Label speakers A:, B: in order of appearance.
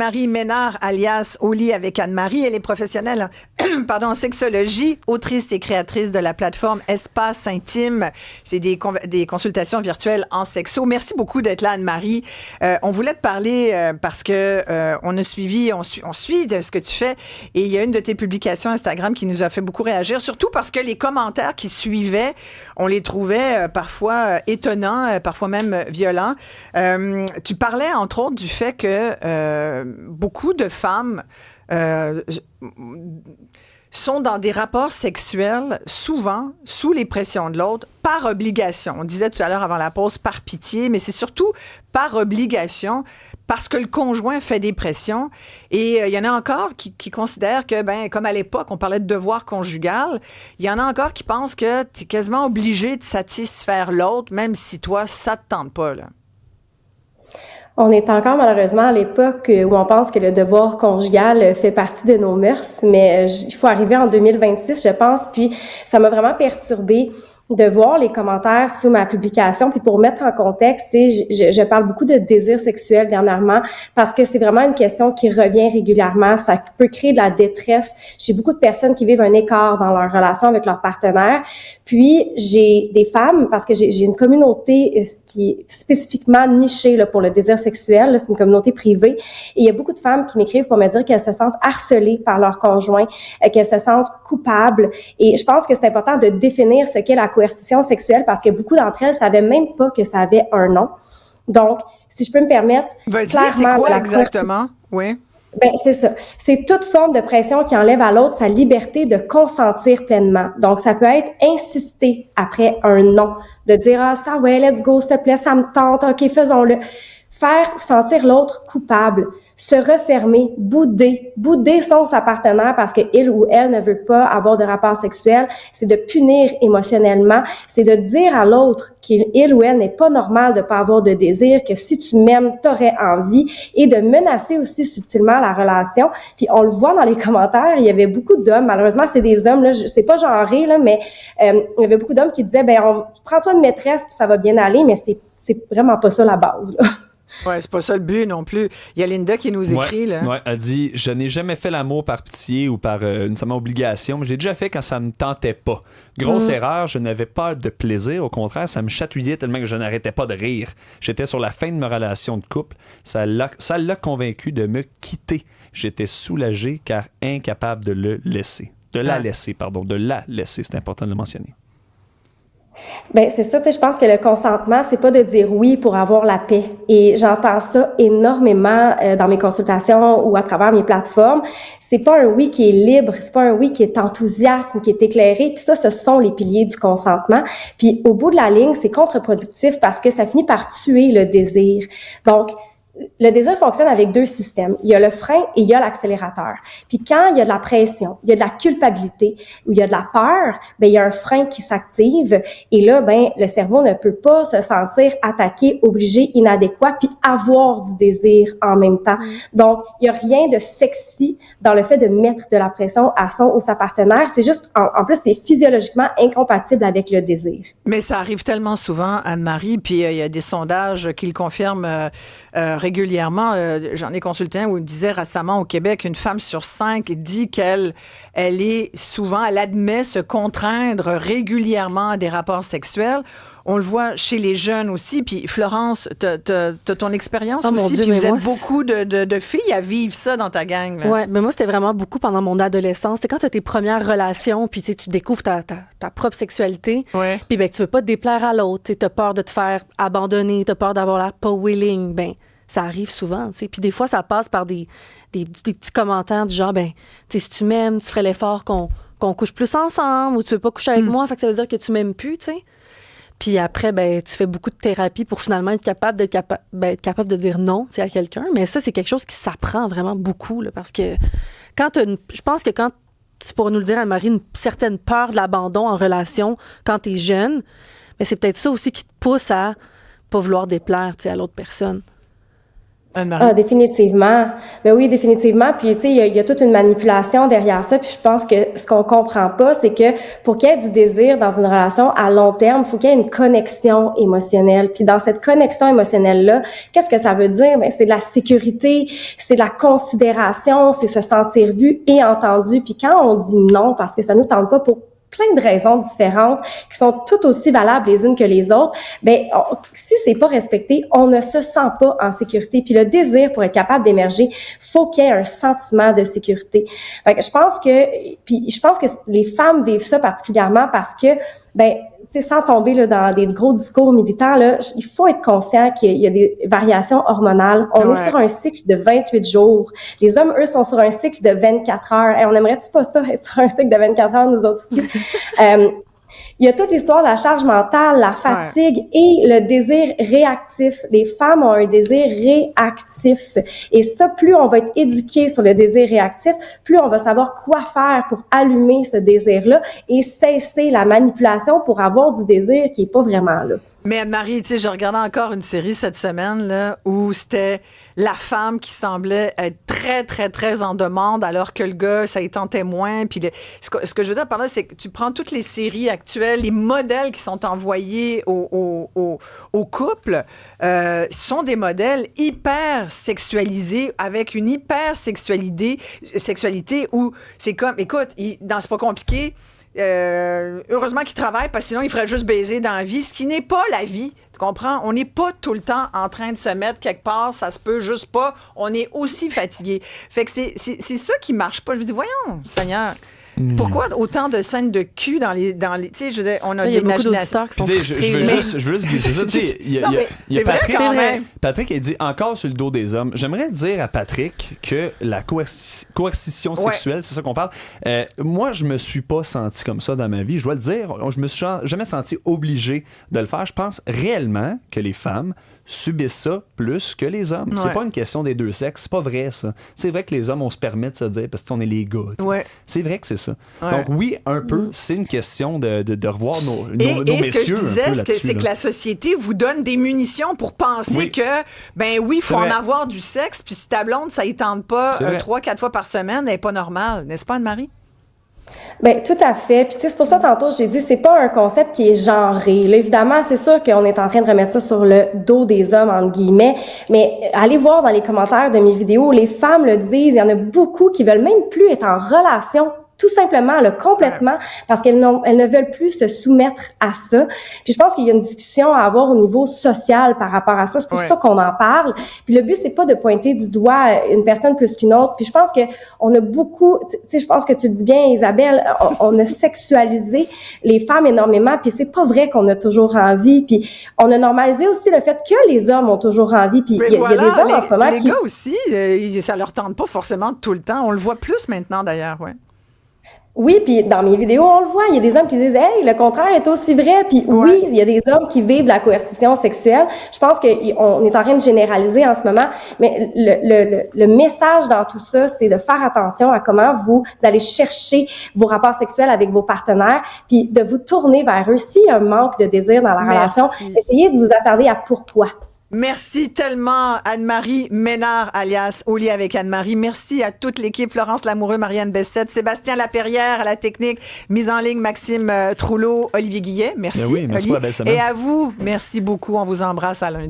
A: Marie Ménard, alias Au lit avec Anne-Marie. Elle est professionnelle en sexologie, autrice et créatrice de la plateforme Espace Intime. C'est des consultations virtuelles en sexo. Merci beaucoup d'être là, Anne-Marie. On voulait te parler parce que on suit de ce que tu fais. Et il y a une de tes publications Instagram qui nous a fait beaucoup réagir, surtout parce que les commentaires qui suivaient, on les trouvait parfois étonnants, parfois même violents. Tu parlais, entre autres, du fait que beaucoup de femmes sont dans des rapports sexuels, souvent sous les pressions de l'autre, par obligation. On disait tout à l'heure avant la pause, par pitié, mais c'est surtout par obligation, parce que le conjoint fait des pressions. Et il y en a encore qui considèrent que, comme à l'époque, on parlait de devoir conjugal, il y en a encore qui pensent que tu es quasiment obligé de satisfaire l'autre, même si toi, ça te tente pas, là.
B: On est encore malheureusement à l'époque où on pense que le devoir conjugal fait partie de nos mœurs, mais il faut arriver en 2026, je pense, puis ça m'a vraiment perturbée de voir les commentaires sous ma publication. Puis pour mettre en contexte, je parle beaucoup de désir sexuel dernièrement parce que c'est vraiment une question qui revient régulièrement. Ça peut créer de la détresse chez beaucoup de personnes qui vivent un écart dans leur relation avec leur partenaire. Puis j'ai des femmes, parce que j'ai une communauté qui est spécifiquement nichée là, pour le désir sexuel. Là, c'est une communauté privée. Et il y a beaucoup de femmes qui m'écrivent pour me dire qu'elles se sentent harcelées par leur conjoint, qu'elles se sentent coupables. Et je pense que c'est important de définir ce qu'est la coercition sexuelle parce que beaucoup d'entre elles savaient même pas que ça avait un nom. Donc, si je peux me permettre,
A: clairement, c'est quoi exactement? Oui.
B: Ben, c'est ça. C'est toute forme de pression qui enlève à l'autre sa liberté de consentir pleinement. Donc, ça peut être insister après un non, de dire « Ah, ça, ouais, let's go, s'il te plaît, ça me tente, OK, faisons-le ». Faire sentir l'autre coupable, se refermer, bouder sa partenaire parce que il ou elle ne veut pas avoir de rapport sexuel, c'est de punir émotionnellement, c'est de dire à l'autre qu'il ou elle n'est pas normal de pas avoir de désir, que si tu m'aimes, t'aurais envie, et de menacer aussi subtilement la relation. Puis on le voit dans les commentaires, il y avait beaucoup d'hommes, malheureusement c'est des hommes, là, c'est pas genré, là, mais il y avait beaucoup d'hommes qui disaient, prends-toi une maîtresse puis ça va bien aller, mais c'est vraiment pas ça la base, là.
A: Ouais, c'est pas ça le but non plus. Il y a Linda qui nous écrit, là.
C: Ouais, elle dit « Je n'ai jamais fait l'amour par pitié ou par nécessairement obligation, mais j'ai déjà fait quand ça me tentait pas. Grosse erreur, je n'avais pas de plaisir. Au contraire, ça me chatouillait tellement que je n'arrêtais pas de rire. J'étais sur la fin de ma relation de couple. Ça l'a convaincu de me quitter. J'étais soulagé car incapable de le laisser. De la laisser, c'est important de le mentionner. »
B: Ben c'est ça, tu sais, je pense que le consentement, c'est pas de dire oui pour avoir la paix. Et j'entends ça énormément dans mes consultations ou à travers mes plateformes. C'est pas un oui qui est libre, c'est pas un oui qui est enthousiasme, qui est éclairé. Puis ça, ce sont les piliers du consentement. Puis au bout de la ligne, c'est contre-productif parce que ça finit par tuer le désir. Donc, le désir fonctionne avec deux systèmes. Il y a le frein et il y a l'accélérateur. Puis quand il y a de la pression, il y a de la culpabilité ou il y a de la peur, ben il y a un frein qui s'active et là le cerveau ne peut pas se sentir attaqué, obligé, inadéquat puis avoir du désir en même temps. Donc il y a rien de sexy dans le fait de mettre de la pression à son ou sa partenaire, c'est juste en plus c'est physiologiquement incompatible avec le désir.
A: Mais ça arrive tellement souvent, Anne-Marie, puis il y a des sondages qui le confirment régulièrement. J'en ai consulté un où il disait récemment au Québec, une femme sur 5 dit qu'elle admet se contraindre régulièrement à des rapports sexuels. On le voit chez les jeunes aussi. Puis Florence, t'as ton expérience aussi. Puis vous êtes beaucoup de filles à vivre ça dans ta gang.
D: Oui, mais moi, c'était vraiment beaucoup pendant mon adolescence. C'est quand tu as tes premières relations, puis tu découvres ta propre sexualité. Ouais. Puis tu veux pas te déplaire à l'autre. Tu as peur de te faire abandonner, tu as peur d'avoir l'air pas willing. Ça arrive souvent. Puis des fois, ça passe par des petits commentaires du genre, si tu m'aimes, tu ferais l'effort qu'on couche plus ensemble ou tu veux pas coucher avec moi, fait que ça veut dire que tu m'aimes plus, tu sais. Puis après, tu fais beaucoup de thérapie pour finalement être capable de dire non à quelqu'un. Mais ça, c'est quelque chose qui s'apprend vraiment beaucoup, là, parce que je pense que quand tu pourrais nous le dire, Anne-Marie, une certaine peur de l'abandon en relation quand t'es jeune, mais c'est peut-être ça aussi qui te pousse à pas vouloir déplaire à l'autre personne.
A: Anne-Marie?
B: Définitivement. Ben oui, définitivement. Puis, tu sais, il y a toute une manipulation derrière ça. Puis, je pense que ce qu'on comprend pas, c'est que pour qu'il y ait du désir dans une relation à long terme, il faut qu'il y ait une connexion émotionnelle. Puis, dans cette connexion émotionnelle-là, qu'est-ce que ça veut dire? Ben, c'est de la sécurité, c'est de la considération, c'est se sentir vu et entendu. Puis, quand on dit non parce que ça nous tente pas pour plein de raisons différentes qui sont toutes aussi valables les unes que les autres, ben si c'est pas respecté, on ne se sent pas en sécurité. Puis le désir pour être capable d'émerger, faut qu'il y ait un sentiment de sécurité. Fait que je pense que les femmes vivent ça particulièrement parce que ben tu sais, sans tomber là, dans des gros discours militants, là, il faut être conscient qu'il y a des variations hormonales. On est sur un cycle de 28 jours. Les hommes, eux, sont sur un cycle de 24 heures. Et on aimerait-tu pas ça, être sur un cycle de 24 heures, nous autres aussi? Il y a toute l'histoire de la charge mentale, la fatigue et le désir réactif. Les femmes ont un désir réactif. Et ça, plus on va être éduqué sur le désir réactif, plus on va savoir quoi faire pour allumer ce désir-là et cesser la manipulation pour avoir du désir qui est pas vraiment là.
A: Mais Anne-Marie, tu sais, je regardais encore une série cette semaine là où c'était la femme qui semblait être très, très, très en demande alors que le gars, ça y tentait moins. Puis ce que je veux dire par là, c'est que tu prends toutes les séries actuelles, les modèles qui sont envoyés aux couples, sont des modèles hyper sexualisés avec une hyper sexualité où c'est comme, écoute, c'est pas compliqué. Heureusement qu'il travaille parce que sinon il ferait juste baiser dans la vie, ce qui n'est pas la vie, tu comprends? On n'est pas tout le temps en train de se mettre quelque part, ça se peut juste pas, on est aussi fatigué. Fait que c'est ça qui marche pas. Je me dis, voyons, Seigneur, pourquoi autant de scènes de cul dans les tu sais, je veux dire, on a
D: il y a
A: des
D: beaucoup d'auditeurs qui sont frustrés.
C: Je veux juste glisser ça. Tu sais, il y a Patrick, Patrick a dit encore sur le dos des hommes. J'aimerais dire à Patrick que la coercition sexuelle, c'est ça qu'on parle. Moi, je me suis pas senti comme ça dans ma vie. Je dois le dire. Je me suis jamais senti obligé de le faire. Je pense réellement que les femmes subissent ça plus que les hommes. C'est pas une question des deux sexes. C'est pas vrai, ça. C'est vrai que les hommes, on se permet de se dire parce qu'on est les gars. C'est vrai que c'est ça. Donc oui, un peu, c'est une question de revoir nos messieurs.
A: Ce que je disais, c'est que la société vous donne des munitions pour penser que, ben oui, il faut en avoir du sexe, puis si ta blonde, ça y tente pas 3-4 fois par semaine, elle n'est pas normale. N'est-ce pas, Anne-Marie?
B: Ben tout à fait. Puis tu sais, c'est pour ça tantôt j'ai dit c'est pas un concept qui est genré. Là, évidemment, c'est sûr qu'on est en train de remettre ça sur le dos des hommes entre guillemets, mais allez voir dans les commentaires de mes vidéos, les femmes le disent, il y en a beaucoup qui veulent même plus être en relation tout simplement, là, complètement, parce qu'elles ne veulent plus se soumettre à ça. Puis je pense qu'il y a une discussion à avoir au niveau social par rapport à ça. C'est pour ça qu'on en parle. Puis le but, c'est pas de pointer du doigt une personne plus qu'une autre. Puis je pense que on a beaucoup, tu sais, je pense que tu le dis bien, Isabelle, on a sexualisé les femmes énormément. Puis c'est pas vrai qu'on a toujours envie. Puis on a normalisé aussi le fait que les hommes ont toujours envie. Puis il y a des hommes en ce moment
A: les gars aussi, ça leur tente pas forcément tout le temps. On le voit plus maintenant, d'ailleurs,
B: Oui, puis dans mes vidéos, on le voit, il y a des hommes qui disent « Hey, le contraire est aussi vrai ». Puis oui, il y a des hommes qui vivent la coercition sexuelle. Je pense qu'on est en train de généraliser en ce moment, mais le message dans tout ça, c'est de faire attention à comment vous allez chercher vos rapports sexuels avec vos partenaires, puis de vous tourner vers eux. S'il y a un manque de désir dans la relation, essayez de vous attarder à pourquoi.
A: Merci tellement, Anne-Marie Ménard, alias Au lit avec Anne-Marie. Merci à toute l'équipe, Florence Lamoureux, Marianne Bessette, Sébastien Laperrière à la technique, mise en ligne, Maxime Trouleau, Olivier Guillet. Merci.
C: Ben oui, merci pour la belle semaine.
A: Et à vous, merci beaucoup. On vous embrasse à lundi.